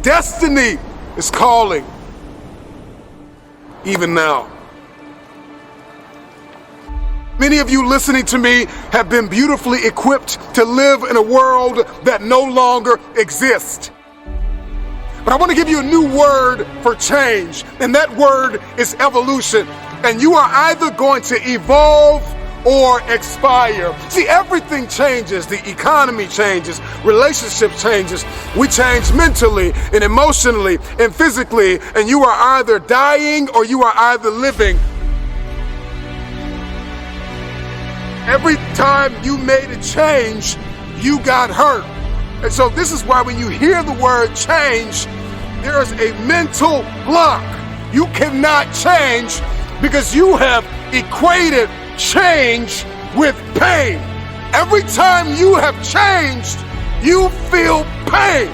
Destiny is calling, even now. Many of you listening to me have been beautifully equipped to live in a world that no longer exists. But I want to give you a new word for change, and that word is evolution. And you are either going to evolve or expire. See, everything changes. The economy changes, relationship changes. We change mentally and emotionally and physically, and you are either dying or you are either living. Every time you made a change, you got hurt. And so this is why when you hear the word change, there is a mental block. You cannot change because you have equated change with pain. Every time you have changed, you feel pain.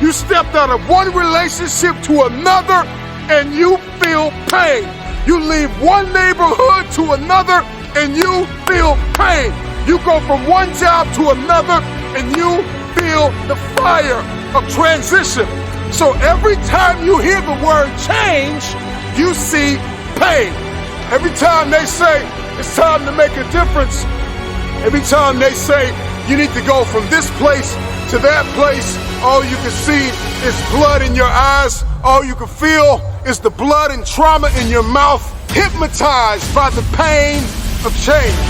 You stepped out of one relationship to another and you feel pain. You leave one neighborhood to another and you feel pain. You go from one job to another and you feel the fire of transition. So every time you hear the word change, you see pain. Every time they say it's time to make a difference, every time they say you need to go from this place to that place, all you can see is blood in your eyes. All you can feel is the blood and trauma in your mouth, hypnotized by the pain of change.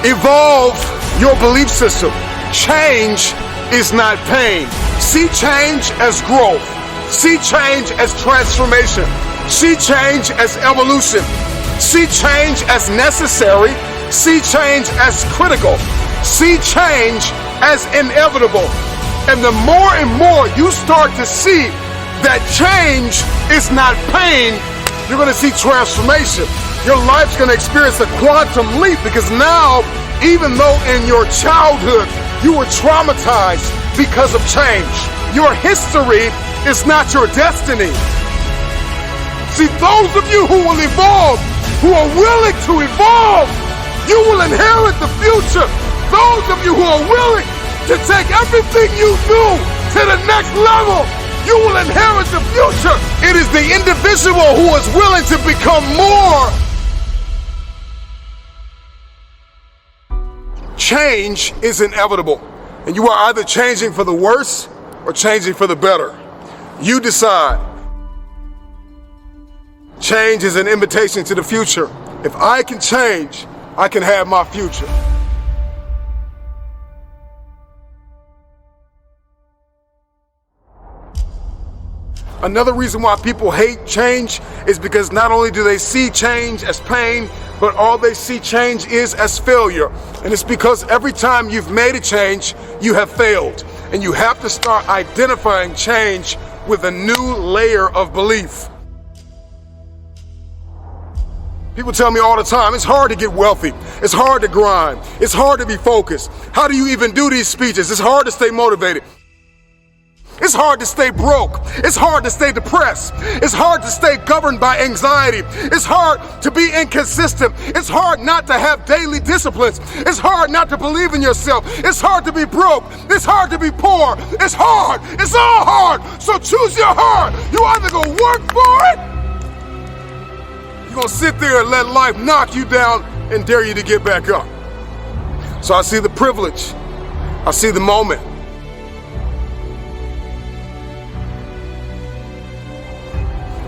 Evolve your belief system. Change is not pain. See change as growth. See change as transformation. See change as evolution. See change as necessary. See change as critical. See change as inevitable. And the more and more you start to see that change is not pain, you're going to see transformation. Your life's going to experience a quantum leap, because now, even though in your childhood you were traumatized because of change, your history is not your destiny. See, those of you who will evolve, who are willing to evolve, you will inherit the future. Those of you who are willing to take everything you do to the next level, you will inherit the future. It is the individual who is willing to become more. Change is inevitable, and you are either changing for the worse or changing for the better. You decide. Change is an invitation to the future. If I can change, I can have my future. Another reason why people hate change is because not only do they see change as pain, but all they see change is as failure. And it's because every time you've made a change, you have failed. And you have to start identifying change with a new layer of belief. People tell me all the time, it's hard to get wealthy. It's hard to grind. It's hard to be focused. How do you even do these speeches? It's hard to stay motivated. It's hard to stay broke. It's hard to stay depressed. It's hard to stay governed by anxiety. It's hard to be inconsistent. It's hard not to have daily disciplines. It's hard not to believe in yourself. It's hard to be broke. It's hard to be poor. It's hard. It's all hard. So choose your heart. You either go work for it, you're going to sit there and let life knock you down and dare you to get back up. So I see the privilege. I see the moment.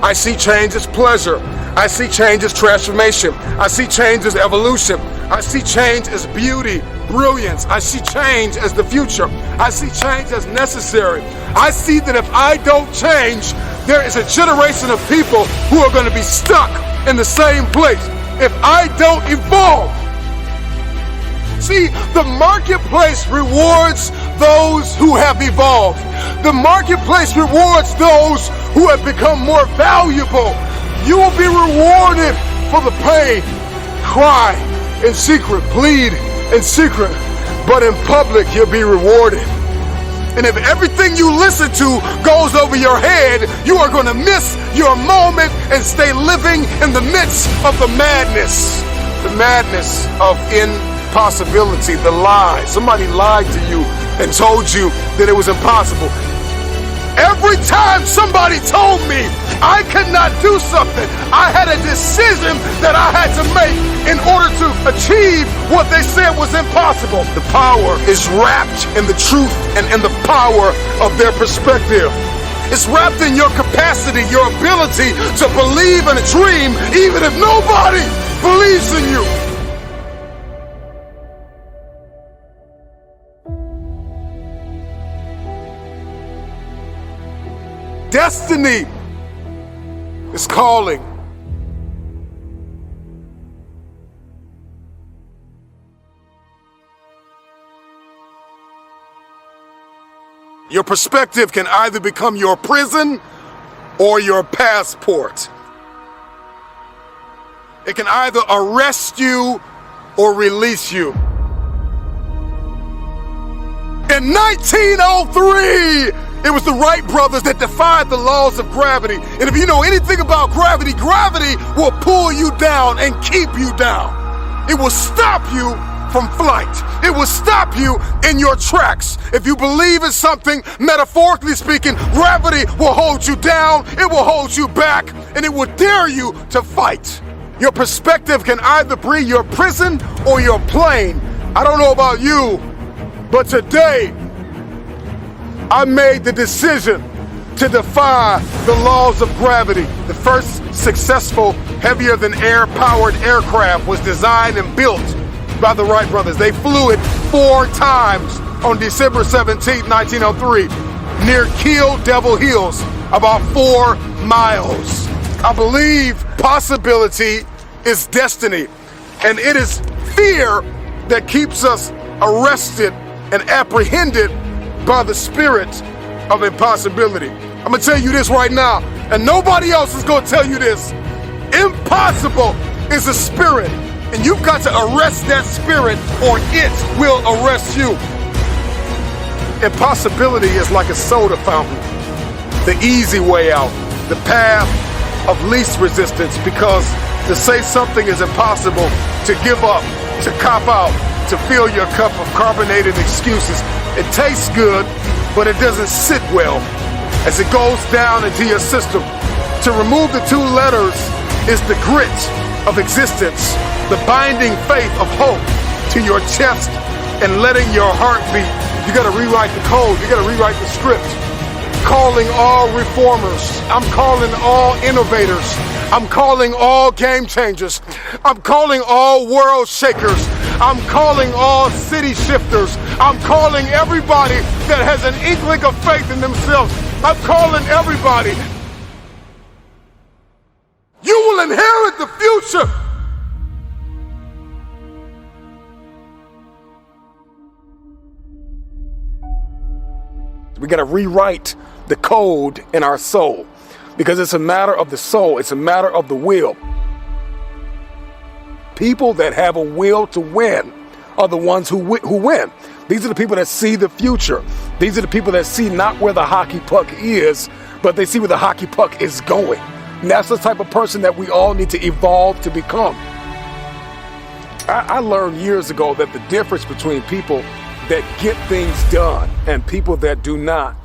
I see change as pleasure. I see change as transformation. I see change as evolution. I see change as beauty, brilliance. I see change as the future. I see change as necessary. I see that if I don't change, there is a generation of people who are going to be stuck in the same place if I don't evolve. See, the marketplace rewards those who have evolved. The marketplace rewards those who have become more valuable. You will be rewarded for the pain. Cry in secret, plead in secret, but in public you'll be rewarded. And if everything you listen to goes over your head, you are going to miss your moment and stay living in the midst of the madness of impossibility, the lie. Somebody lied to you and told you that it was impossible. Every time somebody told me I could not do something, I had a decision that I had to make in order to achieve what they said was impossible. The power is wrapped in the truth and in the power of their perspective. It's wrapped in your capacity, your ability to believe in a dream, even if nobody believes in you. Destiny is calling. Your perspective can either become your prison or your passport. It can either arrest you or release you. In 1903, it was the Wright brothers that defied the laws of gravity. And if you know anything about gravity, gravity will pull you down and keep you down. It will stop you from flight. It will stop you in your tracks. If you believe in something, metaphorically speaking, gravity will hold you down, it will hold you back, and it will dare you to fight. Your perspective can either be your prison or your plane. I don't know about you, but today, I made the decision to defy the laws of gravity. The first successful heavier-than-air powered aircraft was designed and built by the Wright brothers. They flew it 4 times on December 17, 1903, near Kill Devil Hills, about 4 miles. I believe possibility is destiny, and it is fear that keeps us arrested and apprehended by the spirit of impossibility. I'm gonna tell you this right now, and nobody else is gonna tell you this. Impossible is a spirit, and you've got to arrest that spirit or it will arrest you. Impossibility is like a soda fountain, the easy way out, the path of least resistance, because to say something is impossible, to give up, to cop out, to fill your cup of carbonated excuses, it tastes good, but it doesn't sit well as it goes down into your system. To remove the 2 letters is the grit of existence, the binding faith of hope to your chest and letting your heart beat. You gotta rewrite the code, you gotta rewrite the script. Calling all reformers, I'm calling all innovators, I'm calling all game changers, I'm calling all world shakers, I'm calling all city shifters, I'm calling everybody that has an inkling of faith in themselves, I'm calling everybody. You will inherit the future. We got to rewrite the code in our soul, because it's a matter of the soul. It's a matter of the will. People that have a will to win are the ones who win. These are the people that see the future. These are the people that see not where the hockey puck is, but they see where the hockey puck is going. And that's the type of person that we all need to evolve to become. I learned years ago that the difference between people that get things done and people that do not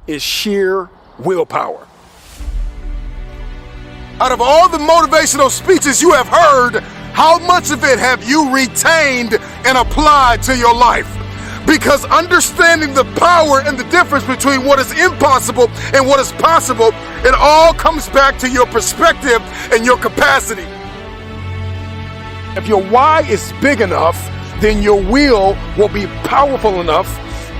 is sheer willpower. Out of all the motivational speeches you have heard, how much of it have you retained and applied to your life? Because understanding the power and the difference between what is impossible and what is possible, it all comes back to your perspective and your capacity. If your why is big enough, then your will be powerful enough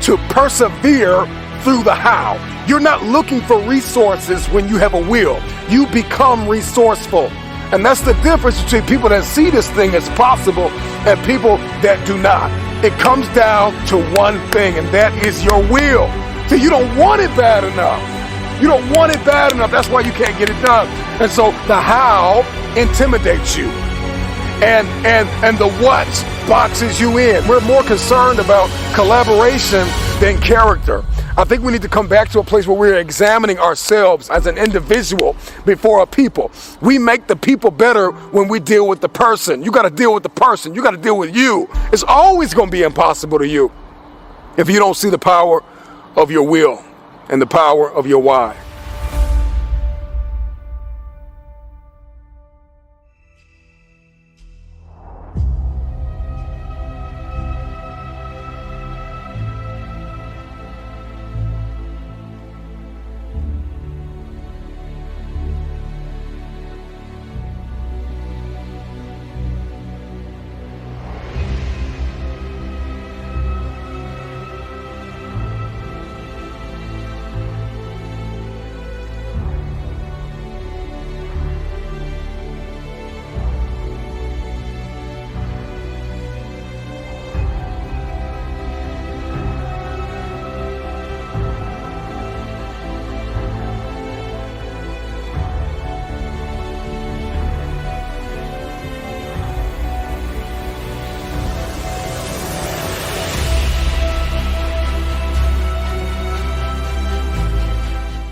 to persevere through the how. You're not looking for resources when you have a will. You become resourceful. And that's the difference between people that see this thing as possible and people that do not. It comes down to one thing, and that is your will. So you don't want it bad enough. You don't want it bad enough. That's why you can't get it done. And so the how intimidates you. And the what boxes you in. We're more concerned about collaboration than character. I think we need to come back to a place where we're examining ourselves as an individual before a people. We make the people better when we deal with the person. You got to deal with the person. You got to deal with you. It's always going to be impossible to you if you don't see the power of your will. and the power of your why.